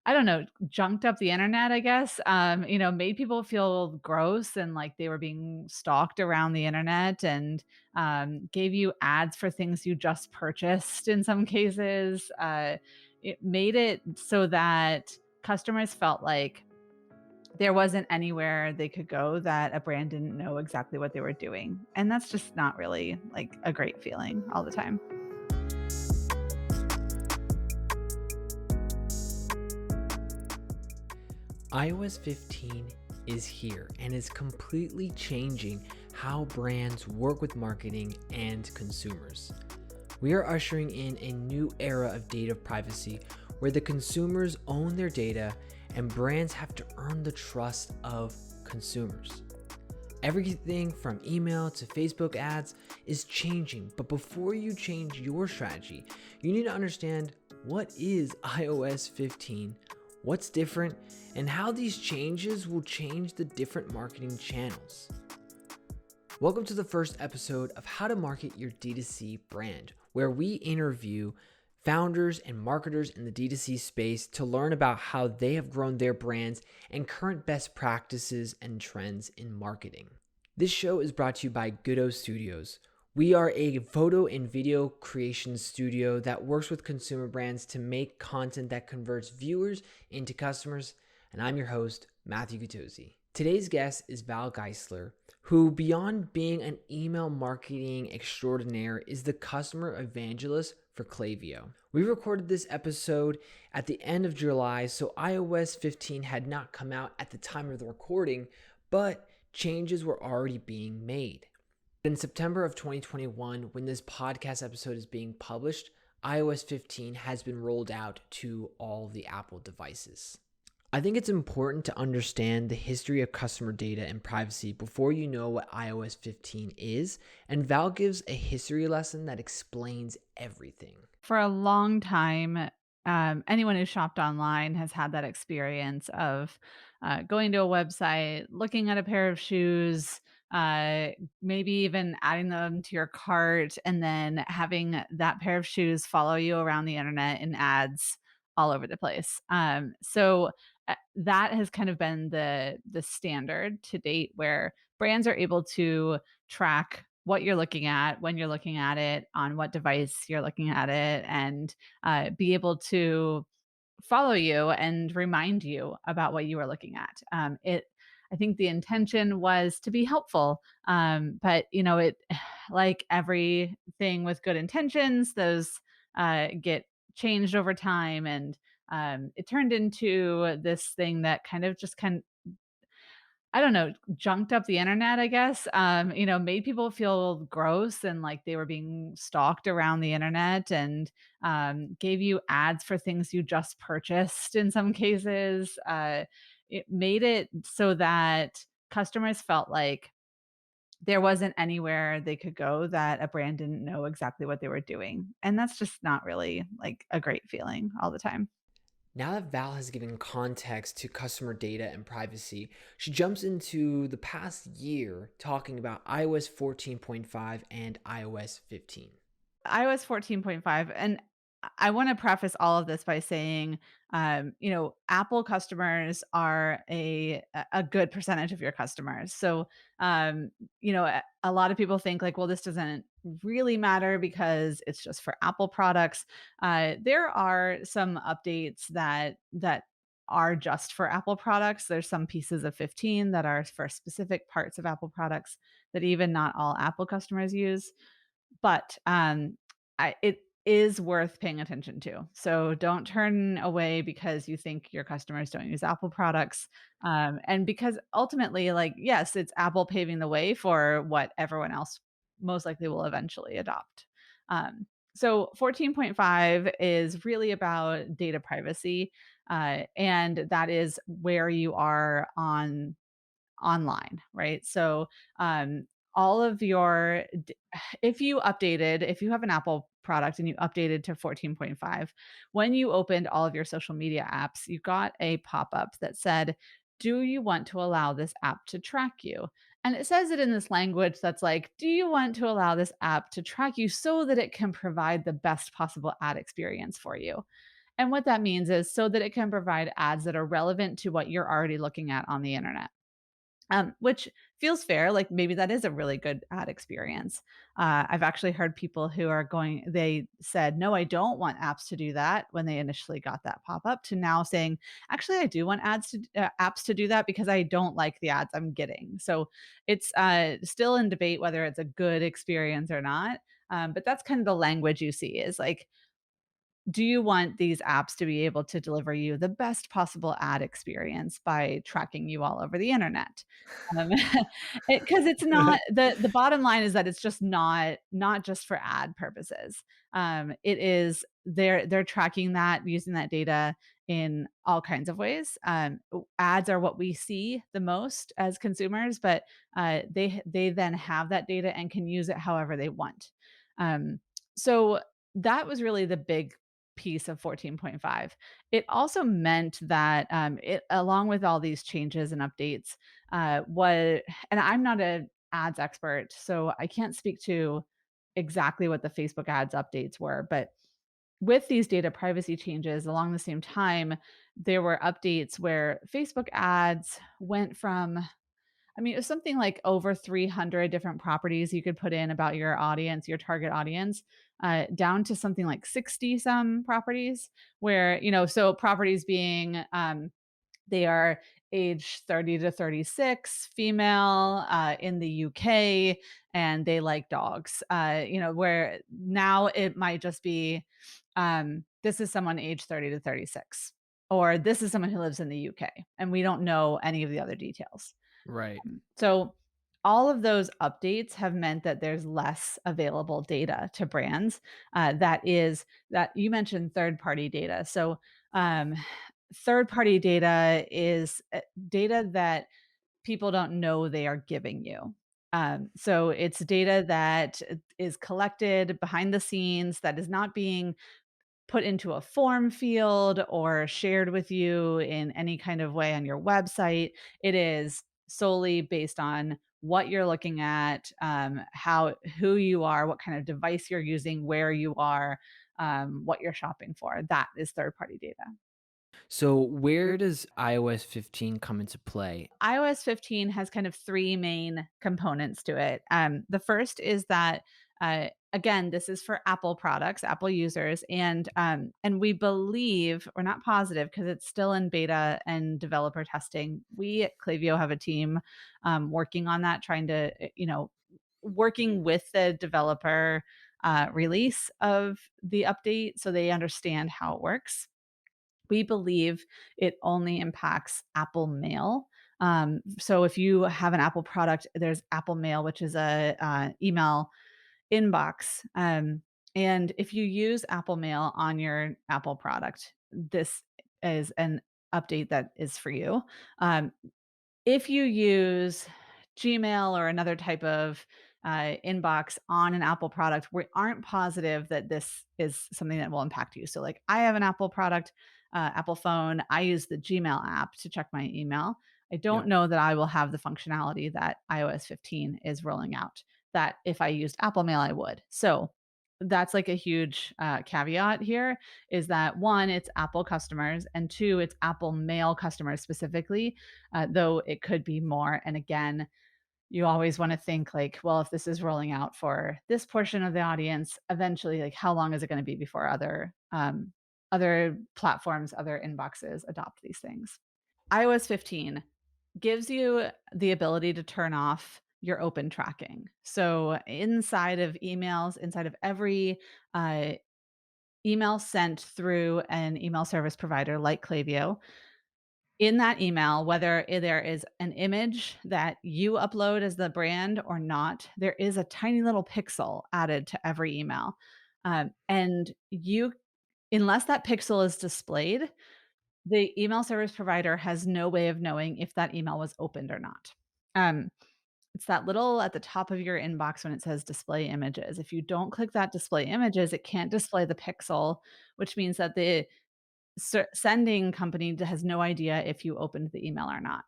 I don't know, junked up the internet, I guess, made people feel gross and like they were being stalked around the internet and gave you ads for things you just purchased in some cases. It made it so that customers felt like there wasn't anywhere they could go that a brand didn't know exactly what they were doing. And that's just not really like a great feeling all the time. iOS 15 is here and is completely changing how brands work with marketing and consumers. We are ushering in a new era of data privacy where the consumers own their data and brands have to earn the trust of consumers. Everything from email to Facebook ads is changing, but before you change your strategy, you need to understand what is iOS 15, what's different, and how these changes will change the different marketing channels. Welcome to the first episode of How to Market Your D2C Brand, where we interview founders and marketers in the D2C space to learn about how they have grown their brands and current best practices and trends in marketing. This show is brought to you by Goodo Studios. We are a photo and video creation studio that works with consumer brands to make content that converts viewers into customers, and I'm your host, Matthew Gutozzi. Today's guest is Val Geisler, who, beyond being an email marketing extraordinaire, is the customer evangelist for Clavio. We recorded this episode at the end of July, so iOS 15 had not come out at the time of the recording, but changes were already being made. In September of 2021, when this podcast episode is being published, iOS 15 has been rolled out to all the Apple devices. I think it's important to understand the history of customer data and privacy before you know what iOS 15 is, and Val gives a history lesson that explains everything. For a long time, anyone who shopped online has had that experience of going to a website, looking at a pair of shoes, uh, maybe even adding them to your cart, and then having that pair of shoes follow you around the internet in ads all over the place. That has kind of been the standard to date, where brands are able to track what you're looking at, when you're looking at it, on what device you're looking at it, and be able to follow you and remind you about what you are looking at. I think the intention was to be helpful, but it like everything with good intentions, those get changed over time, and it turned into this thing that kind I don't know, junked up the internet, I guess, made people feel gross and like they were being stalked around the internet and gave you ads for things you just purchased in some cases. It made it so that customers felt like there wasn't anywhere they could go that a brand didn't know exactly what they were doing. And that's just not really like a great feeling all the time. Now that Val has given context to customer data and privacy, she jumps into the past year talking about iOS 14.5 and iOS 15. iOS 14.5. And I want to preface all of this by saying, Apple customers are a good percentage of your customers. So, a lot of people think like, well, this doesn't really matter because it's just for Apple products. There are some updates that are just for Apple products. There's some pieces of 15 that are for specific parts of Apple products that even not all Apple customers use. But it is worth paying attention to. So don't turn away because you think your customers don't use Apple products. And because ultimately, like, yes, it's Apple paving the way for what everyone else most likely will eventually adopt. So 14.5 is really about data privacy. And that is where you are online, right? So, all of your if you have an Apple product and you updated to 14.5, when you opened all of your social media apps, you got a pop-up that said, "Do you want to allow this app to track you?" And it says it in this language that's like, "Do you want to allow this app to track you so that it can provide the best possible ad experience for you?" And what that means is so that it can provide ads that are relevant to what you're already looking at on the internet. Which feels fair. Like maybe that is a really good ad experience. I've actually heard people who are going, they said, no, I don't want apps to do that when they initially got that pop up to now saying, actually, I do want apps to do that because I don't like the ads I'm getting. So it's still in debate whether it's a good experience or not. But that's kind of the language you see is like, do you want these apps to be able to deliver you the best possible ad experience by tracking you all over the internet? Um, 'Cause it's not the bottom line is that it's just not just for ad purposes. It is they're tracking that, using that data in all kinds of ways. Ads are what we see the most as consumers, but, they then have that data and can use it however they want. So that was really the big piece of 14.5. It also meant that it, along with all these changes and updates, what and I'm not an ads expert, so I can't speak to exactly what the Facebook ads updates were, but with these data privacy changes along the same time, there were updates where Facebook ads went from, I mean, it was something like over 300 different properties you could put in about your audience, your target audience, down to something like 60 some properties where, so properties being they are age 30 to 36, female, in the UK, and they like dogs. Where now it might just be this is someone age 30 to 36, or this is someone who lives in the UK, and we don't know any of the other details. Right. So all of those updates have meant that there's less available data to brands. That you mentioned third party data. So um, third party data is data that people don't know they are giving you. So it's data that is collected behind the scenes that is not being put into a form field or shared with you in any kind of way on your website. It is solely based on what you're looking at, who you are, what kind of device you're using, where you are, what you're shopping for. That is third party data. So where does iOS 15 come into play? iOS 15 has kind of three main components to it. The first is that, again, this is for Apple products, Apple users, and we believe, we're not positive because it's still in beta and developer testing. We at Clavio have a team working on that, trying to, working with the developer release of the update so they understand how it works. We believe it only impacts Apple Mail. So if you have an Apple product, there's Apple Mail, which is a email inbox. And if you use Apple Mail on your Apple product, this is an update that is for you. Um, if you use Gmail or another type of inbox on an Apple product, we aren't positive that this is something that will impact you. So, like, I have an Apple product, Apple phone. I use the Gmail app to check my email. I don't Yep. know that I will have the functionality that iOS 15 is rolling out. That if I used Apple Mail, I would. So, that's like a huge caveat here is that one, it's Apple customers, and two, it's Apple Mail customers specifically, though it could be more. And again, you always want to think like, well, if this is rolling out for this portion of the audience, eventually, like, how long is it going to be before other platforms, other inboxes adopt these things? iOS 15 gives you the ability to turn off your open tracking. So inside of emails, inside of every uh, email sent through an email service provider like Clavio, in that email, whether there is an image that you upload as the brand or not, there is a tiny little pixel added to every email. And you, unless that pixel is displayed, the email service provider has no way of knowing if that email was opened or not. Um, it's that little at the top of your inbox when it says display images. If you don't click that display images, it can't display the pixel, which means that the sending company has no idea if you opened the email or not.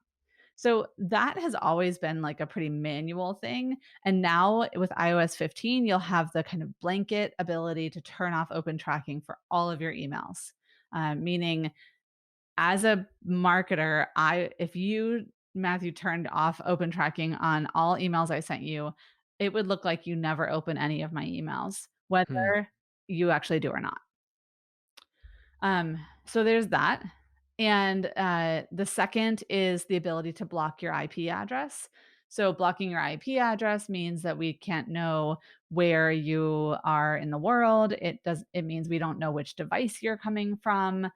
So that has always been like a pretty manual thing. And now with iOS 15, you'll have the kind of blanket ability to turn off open tracking for all of your emails. meaning as a marketer, I if you, Matthew, turned off open tracking on all emails I sent you, it would look like you never open any of my emails, Hmm. whether you actually do or not. So there's that. And the second is the ability to block your IP address. So blocking your IP address means that we can't know where you are in the world. It means we don't know which device you're coming from.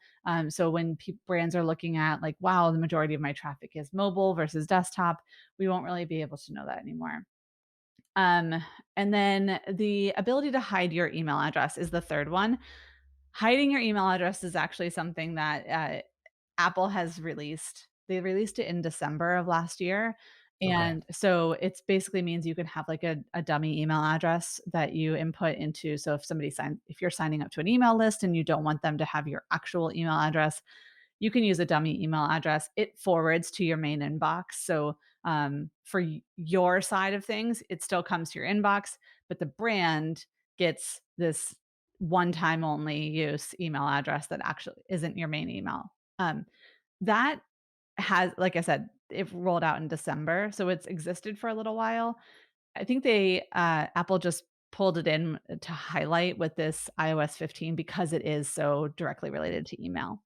So when brands are looking at like, wow, the majority of my traffic is mobile versus desktop, we won't really be able to know that anymore. Um, and then the ability to hide your email address is the third one. Hiding your email address is actually something that, Apple has released. They released it in December of last year, Okay. and so it's basically means you can have, like, a dummy email address that you input into so if you're signing up to an email list and you don't want them to have your actual email address, you can use a dummy email address. It forwards to your main inbox, so, for your side of things, it still comes to your inbox, but the brand gets this one-time only use email address that actually isn't your main email. That has like I said, it rolled out in December, so it's existed for a little while. I think Apple just pulled it in to highlight with this iOS 15 because it is so directly related to email.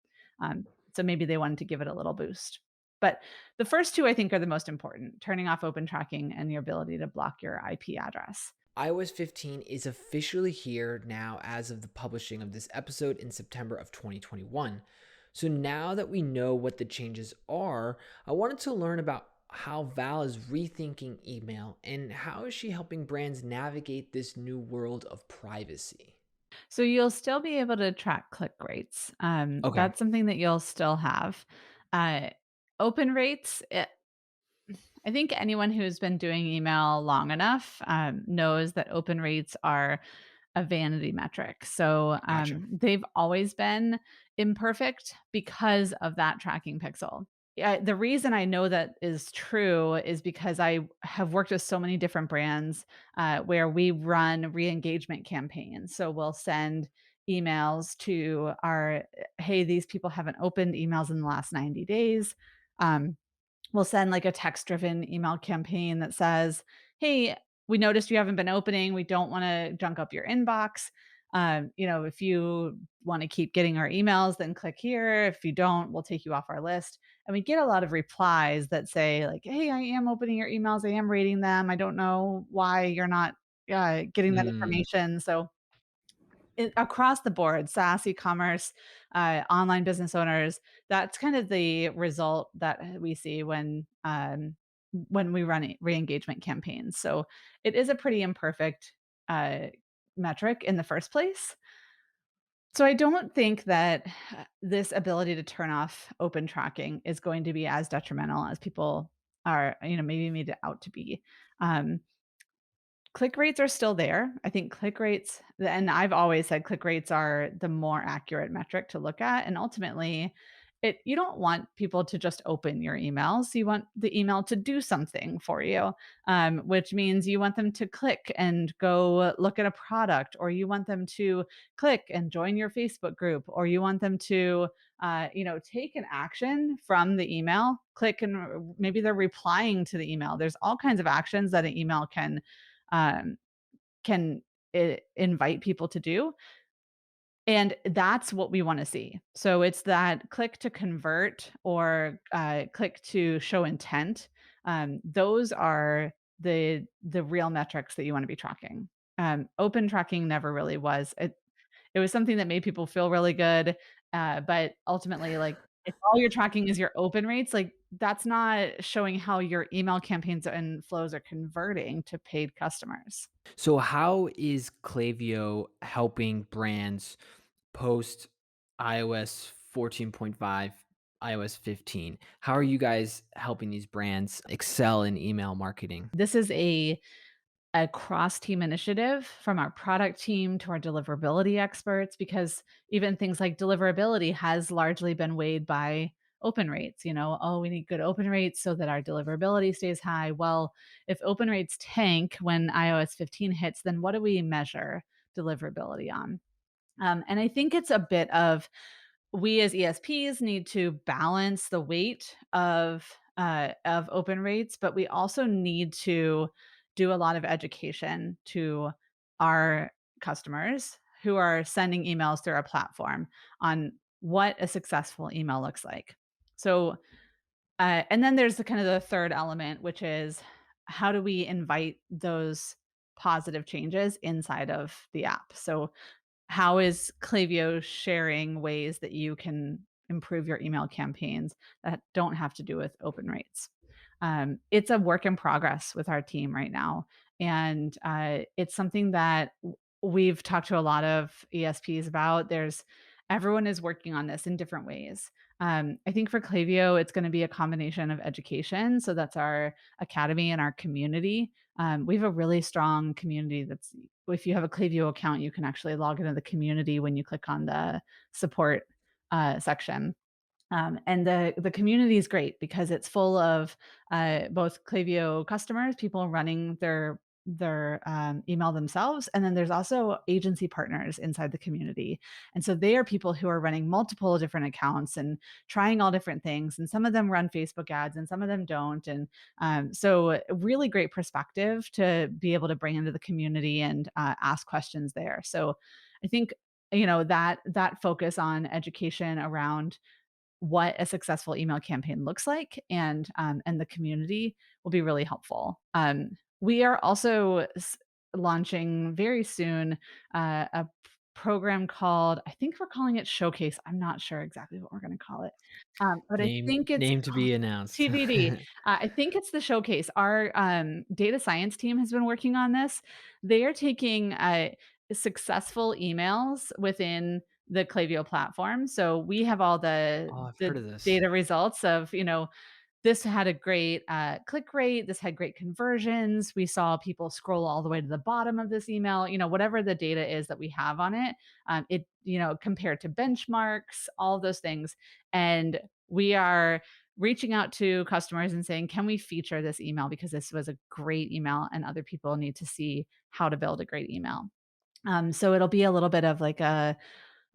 So maybe they wanted to give it a little boost. But the first 2 I think are the most important, turning off open tracking and your ability to block your IP address. iOS 15 is officially here now as of the publishing of this episode in September of 2021. So now that we know what the changes are, I wanted to learn about how Val is rethinking email and how is she helping brands navigate this new world of privacy. So you'll still be able to track click rates. Okay, That's something that you'll still have. Uh, Open rates, I think anyone who's been doing email long enough knows that open rates are a vanity metric. So gotcha. they've always been imperfect because of that tracking pixel. Yeah, the reason I know that is true is because I have worked with so many different brands where we run re-engagement campaigns. So we'll send emails to our, hey, these people haven't opened emails in the last 90 days. Um, we'll send like a text driven email campaign that says, hey, we noticed you haven't been opening. We don't want to junk up your inbox. If you want to keep getting our emails, then click here. If you don't, we'll take you off our list. And we get a lot of replies that say, like, hey, I am opening your emails. I am reading them. I don't know why you're not getting that Mm. information. So across the board, SaaS, e-commerce, online business owners, that's kind of the result that we see when we run re-engagement campaigns. So it is a pretty imperfect uh, metric in the first place. So I don't think that this ability to turn off open tracking is going to be as detrimental as people are, maybe made it out to be. Um, Click rates are still there. I think click rates and I've always said click rates are the more accurate metric to look at, and ultimately, you don't want people to just open your emails. You want the email to do something for you, which means you want them to click and go look at a product, or you want them to click and join your Facebook group, or you want them to, take an action from the email, click and maybe they're replying to the email. There's all kinds of actions that an email um, can invite people to do. And that's what we want to see. So it's that click to convert or click to show intent. Those are the real metrics that you want to be tracking. Open tracking never really was. It was something that made people feel really good, but ultimately, like if all you're tracking is your open rates, like that's not showing how your email campaigns and flows are converting to paid customers. So, how is Clavio helping brands post iOS 14.5, iOS 15? How are you guys helping these brands excel in email marketing? This is a cross team initiative from our product team to our deliverability experts because even things like deliverability has largely been weighed by open rates. Oh, we need good open rates so that our deliverability stays high. Well, if open rates tank when iOS 15 hits, then what do we measure deliverability on? And I think it's a bit of we as ESPs need to balance the weight of open rates, but we also need to do a lot of education to our customers who are sending emails through our platform on what a successful email looks like. So, and then there's the kind of the third element, which is how do we invite those positive changes inside of the app? So, how is Clavio sharing ways that you can improve your email campaigns that don't have to do with open rates? It's a work in progress with our team right now, and it's something that we've talked to a lot of ESPs about. There's everyone is working on this in different ways. I think for Clavio, it's going to be a combination of education. So that's our academy and our community. We have a really strong community that's if you have a Clavio account, you can actually log into the community when you click on the support section. And the community is great because it's full of both Clavio customers, people running their email themselves, and then there's also agency partners inside the community. And so they are people who are running multiple different accounts and trying all different things. And some of them run Facebook ads, and some of them don't. And so, a really great perspective to be able to bring into the community and ask questions there. So, I think that focus on education around what a successful email campaign looks like and the community will be really helpful. We are also launching very soon a program called I think we're calling it Showcase. I'm not sure exactly what we're going to call it, but I think it's Name to be announced. TBD. I think it's the Showcase. Our data science team has been working on this. They are taking successful emails within the Clavio platform. So we have all the Oh, I've heard the of this. data results of, this had a great click rate. This had great conversions. We saw people scroll all the way to the bottom of this email. Whatever the data is that we have on it, compared to benchmarks, all of those things. And we are reaching out to customers and saying, can we feature this email because this was a great email and other people need to see how to build a great email. So it'll be a little bit of like a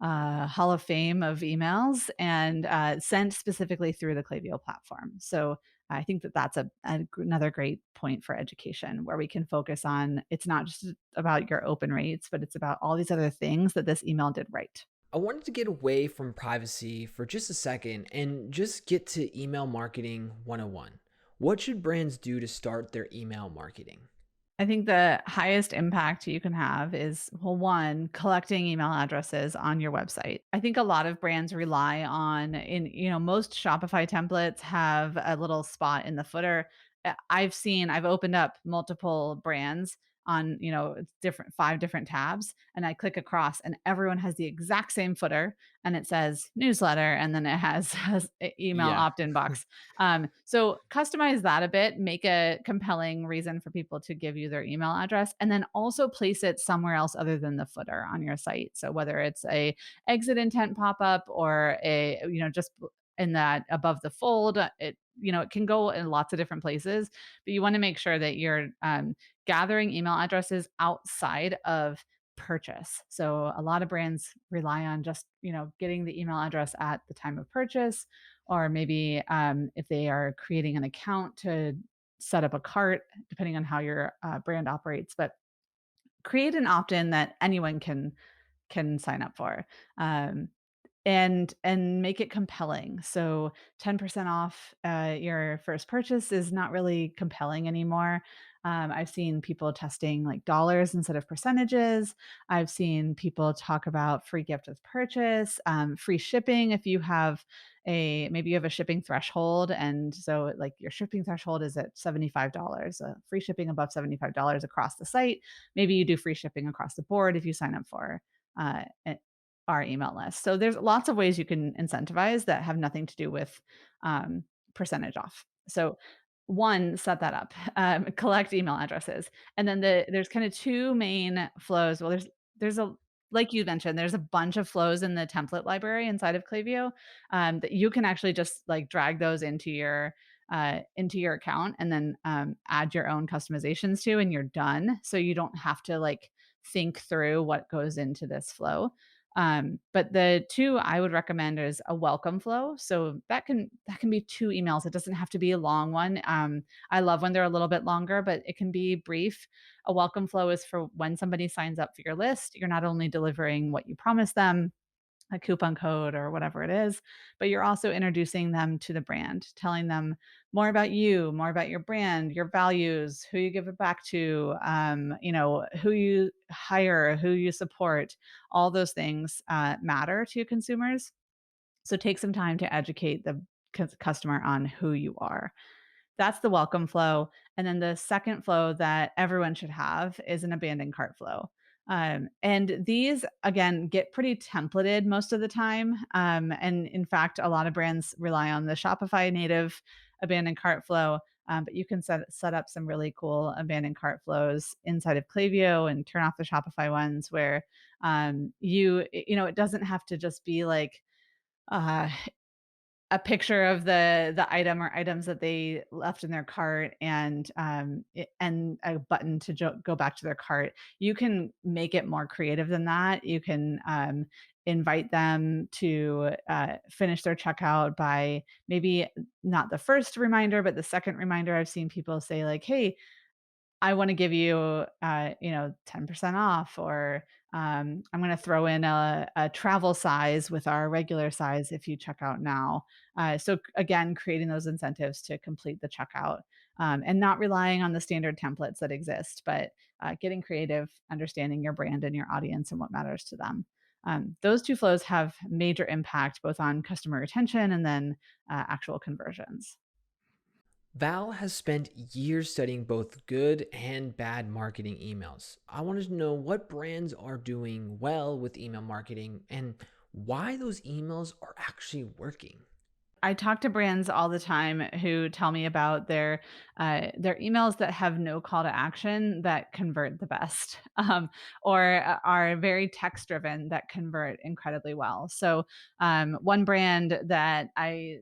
hall of fame of emails and sent specifically through the Clavio platform. So I think that that's another great point for education where we can focus on it's not just about your open rates, but it's about all these other things that this email did right. I wanted to get away from privacy for just a second and just get to email marketing 101. What should brands do to start their email marketing? I think the highest impact you can have is, well, one, collecting email addresses on your website. I think a lot of brands rely on most Shopify templates have a little spot in the footer. I've opened up multiple brands on, it's different 5 different tabs and I click across and everyone has the exact same footer and it says newsletter and then it has email Yeah. opt-in box. So customize that a bit, make a compelling reason for people to give you their email address, and then also place it somewhere else other than the footer on your site. So whether it's a exit intent pop-up or just in that above the fold, it can go in lots of different places, but you want to make sure that you're gathering email addresses outside of purchase. So a lot of brands rely on just, getting the email address at the time of purchase, or maybe if they are creating an account to set up a cart, depending on how your brand operates. But create an opt-in that anyone can sign up for. Um, and make it compelling. So 10% off your first purchase is not really compelling anymore. I've seen people testing like dollars instead of percentages. I've seen people talk about free gift with purchase, free shipping if you have maybe you have a shipping threshold, and so like your shipping threshold is at $75. Free shipping above $75 across the site. Maybe you do free shipping across the board if you sign up for uh, our email list. So there's lots of ways you can incentivize that have nothing to do with um, percentage off. So one, set that up, collect email addresses, and then there's kind of two main flows. Well, there's a like you mentioned, there's a bunch of flows in the template library inside of Clavio that you can actually just like drag those into your account and then add your own customizations to, and you're done. So you don't have to like think through what goes into this flow. But the two I would recommend is a welcome flow. So that can be two emails. It doesn't have to be a long one. I love when they're a little bit longer, but it can be brief. A welcome flow is for when somebody signs up for your list. You're not only delivering what you promised them, a coupon code or whatever it is, but you're also introducing them to the brand, telling them more about you, more about your brand, your values, who you give it back to, who you hire, who you support. All those things matter to consumers. So take some time to educate the customer on who you are. That's the welcome flow. And then the second flow that everyone should have is an abandoned cart flow. And these, again, get pretty templated most of the time. And in fact, a lot of brands rely on the Shopify native abandoned cart flow. But you can set up some really cool abandoned cart flows inside of Clavio and turn off the Shopify ones where it doesn't have to just be like, uh, a picture of the item or items that they left in their cart and a button to go back to their cart. You can make it more creative than that. You can invite them to finish their checkout by maybe not the first reminder, but the second reminder. I've seen people say like, "Hey, I want to give you, 10% off, or I'm going to throw in a travel size with our regular size if you check out now." So again, creating those incentives to complete the checkout, and not relying on the standard templates that exist, but getting creative, understanding your brand and your audience and what matters to them. Those two flows have major impact both on customer retention and then actual conversions. Val has spent years studying both good and bad marketing emails. I wanted to know what brands are doing well with email marketing and why those emails are actually working. I talk to brands all the time who tell me about their emails that have no call to action that convert the best, or are very text driven that convert incredibly well. So, one brand that I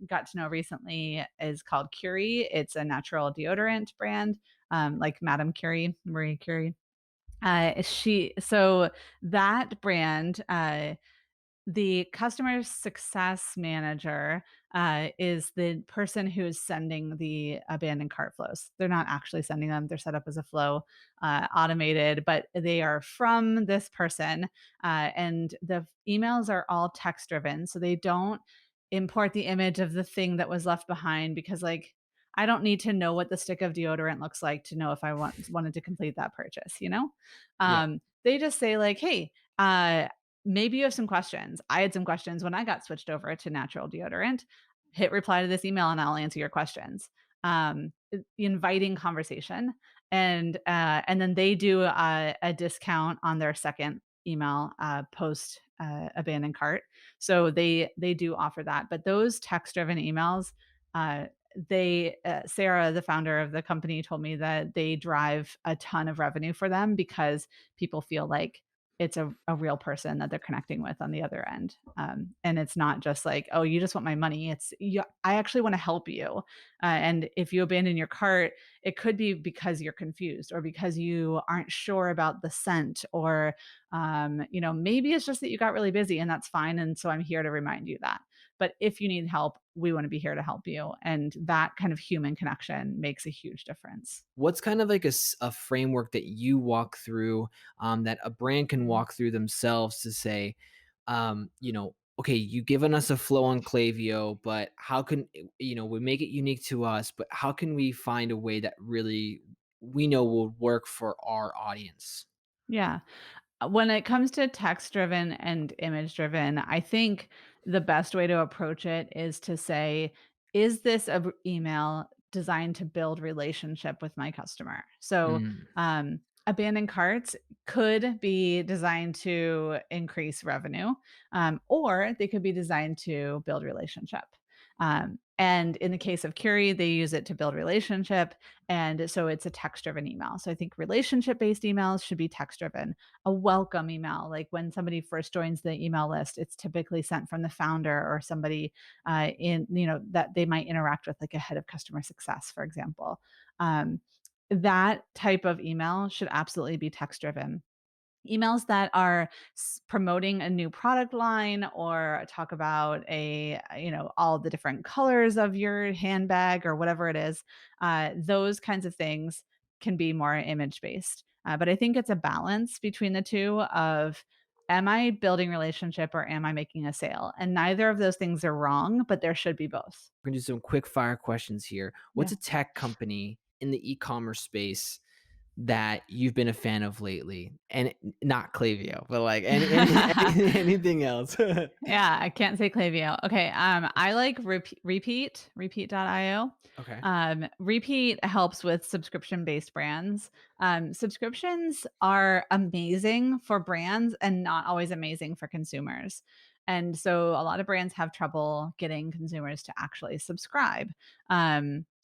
got to know recently is called Curie. It's a natural deodorant brand, like Madame Curie, Marie Curie. She so that brand. The customer success manager is the person who is sending the abandoned cart flows. They're not actually sending them, they're set up as a flow, automated, but they are from this person. And the emails are all text driven. So they don't import the image of the thing that was left behind because, like, I don't need to know what the stick of deodorant looks like to know if I wanted to complete that purchase, you know? Yeah. They just say, like, hey, maybe you have some questions. I had some questions when I got switched over to natural deodorant. Hit reply to this email and I'll answer your questions. Inviting conversation, and then they do a discount on their second email post abandoned cart. So they do offer that. But those text driven emails, they Sarah, the founder of the company, told me that they drive a ton of revenue for them because people feel like it's a real person that they're connecting with on the other end. And it's not just like, oh, you just want my money. It's, I actually want to help you. And if you abandon your cart, it could be because you're confused or because you aren't sure about the scent, or, maybe it's just that you got really busy and that's fine. And so I'm here to remind you that. But if you need help, we want to be here to help you. And that kind of human connection makes a huge difference. What's kind of like a framework that you walk through, that a brand can walk through themselves to say, okay, you've given us a flow on Clavio, but how can, we make it unique to us, but how can we find a way that really we know will work for our audience? Yeah. When it comes to text driven and image driven, I think the best way to approach it is to say, is this a email designed to build relationship with my customer? So, Mm, abandoned carts could be designed to increase revenue, or they could be designed to build relationship. And in the case of Curie, they use it to build relationship. And so it's a text driven email. So I think relationship based emails should be text driven. A welcome email, like when somebody first joins the email list, it's typically sent from the founder or somebody that they might interact with, like a head of customer success, for example. That type of email should absolutely be text driven. Emails that are promoting a new product line or talk about all the different colors of your handbag or whatever it is, those kinds of things can be more image based. But I think it's a balance between the two of, am I building relationship or am I making a sale? And neither of those things are wrong, but there should be both. We're gonna do some quick fire questions here. What's Yeah. a tech company in the e-commerce space that you've been a fan of lately? And not Clavio, but like anything else. Yeah, I can't say Clavio. Okay, I like Repeat.io. Okay. Repeat helps with subscription-based brands. Subscriptions are amazing for brands and not always amazing for consumers. And so a lot of brands have trouble getting consumers to actually subscribe.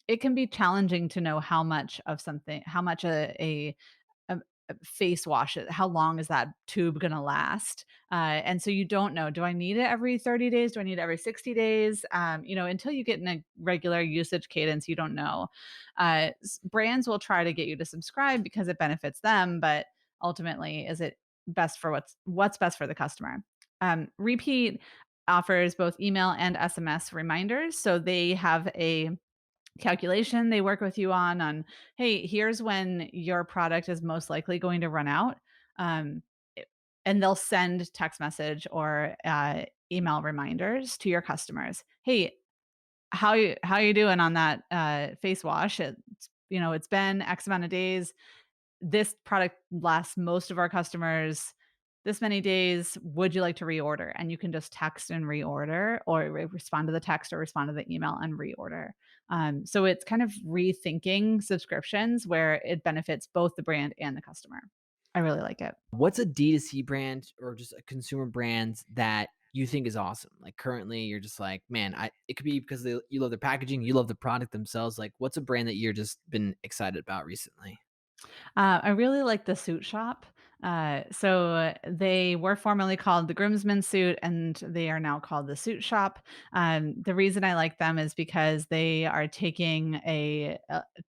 It can be challenging to know how much a face wash, how long is that tube gonna last? And so you don't know, do I need it every 30 days? Do I need it every 60 days? Until you get in a regular usage cadence, you don't know. Brands will try to get you to subscribe because it benefits them, but ultimately, is it best for what's best for the customer? Repeat offers both email and SMS reminders, so they have a calculation they work with you on, hey, here's when your product is most likely going to run out. um, it- and they'll send text message or email reminders to your customers. Hey, how you doing on that face wash? It's been X amount of days. This product lasts most of our customers this many days. Would you like to reorder? And you can just text and reorder, or respond to the text or respond to the email and reorder. So it's kind of rethinking subscriptions where it benefits both the brand and the customer. I really like it. What's a D2C brand or just a consumer brand that you think is awesome? Like currently you're just like, man, it could be because you love their packaging, you love the product themselves. Like what's a brand that you're just been excited about recently? I really like the suit shop. So they were formerly called the Groomsmen Suit, and they are now called the Suit Shop. The reason I like them is because they are taking a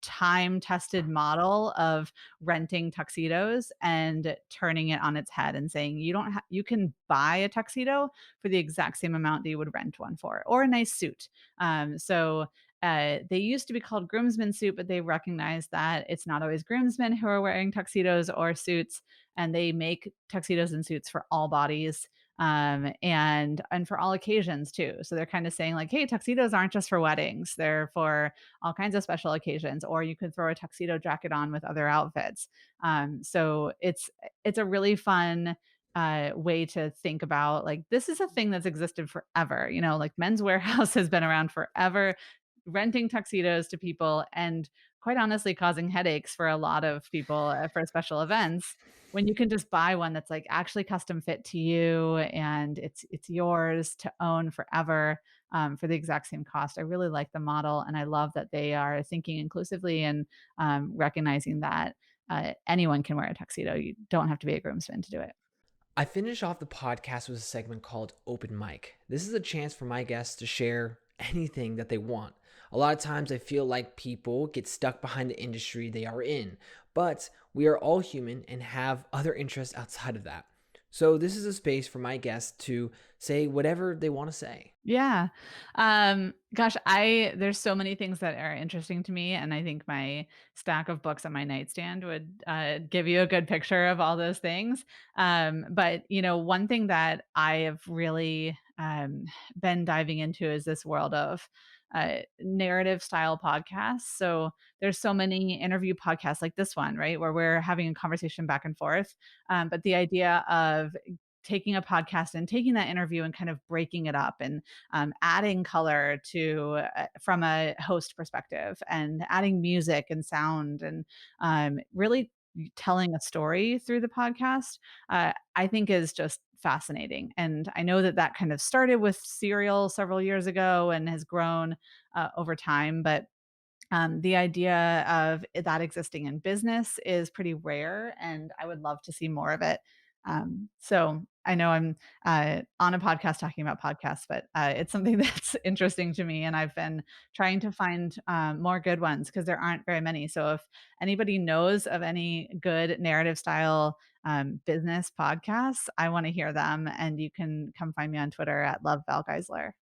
time-tested model of renting tuxedos and turning it on its head and saying you can buy a tuxedo for the exact same amount that you would rent one for, or a nice suit. They used to be called groomsmen suit, but they recognize that it's not always groomsmen who are wearing tuxedos or suits, and they make tuxedos and suits for all bodies, and for all occasions too. So they're kind of saying like, hey, tuxedos aren't just for weddings; they're for all kinds of special occasions. Or you could throw a tuxedo jacket on with other outfits. So it's a really fun way to think about, like, this is a thing that's existed forever. Like Men's Warehouse has been around forever, renting tuxedos to people and, quite honestly, causing headaches for a lot of people for special events, when you can just buy one that's like actually custom fit to you and it's yours to own forever, for the exact same cost. I really like the model, and I love that they are thinking inclusively and recognizing that anyone can wear a tuxedo. You don't have to be a groomsman to do it. I finish off the podcast with a segment called Open Mic. This is a chance for my guests to share anything that they want. A lot of times I feel like people get stuck behind the industry they are in, but we are all human and have other interests outside of that. So this is a space for my guests to say whatever they want to say. Yeah. Gosh, I there's so many things that are interesting to me, and I think my stack of books on my nightstand would give you a good picture of all those things. But one thing that I have really been diving into is this world of narrative style podcasts. So there's so many interview podcasts like this one, right, where we're having a conversation back and forth. But the idea of taking a podcast and taking that interview and kind of breaking it up and adding color to from a host perspective, and adding music and sound, and really telling a story through the podcast, I think is just fascinating. And I know that that kind of started with Serial several years ago and has grown over time, but the idea of that existing in business is pretty rare, and I would love to see more of it. So I know I'm on a podcast talking about podcasts, but it's something that's interesting to me, and I've been trying to find more good ones because there aren't very many. So if anybody knows of any good narrative style business podcasts, I want to hear them, and you can come find me on Twitter at Love Val Geisler.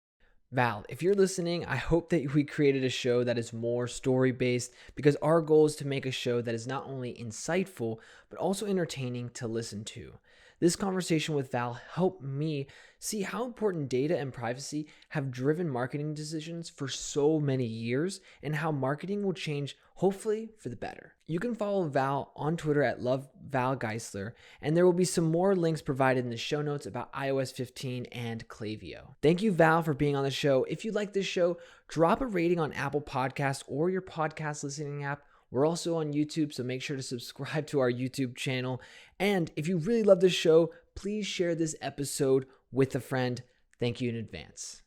Val, if you're listening, I hope that we created a show that is more story based because our goal is to make a show that is not only insightful, but also entertaining to listen to. This conversation with Val helped me see how important data and privacy have driven marketing decisions for so many years and how marketing will change, hopefully, for the better. You can follow Val on Twitter at LoveValGeisler, and there will be some more links provided in the show notes about iOS 15 and Clavio. Thank you, Val, for being on the show. If you like this show, drop a rating on Apple Podcasts or your podcast listening app. We're also on YouTube, so make sure to subscribe to our YouTube channel. And if you really love this show, please share this episode with a friend. Thank you in advance.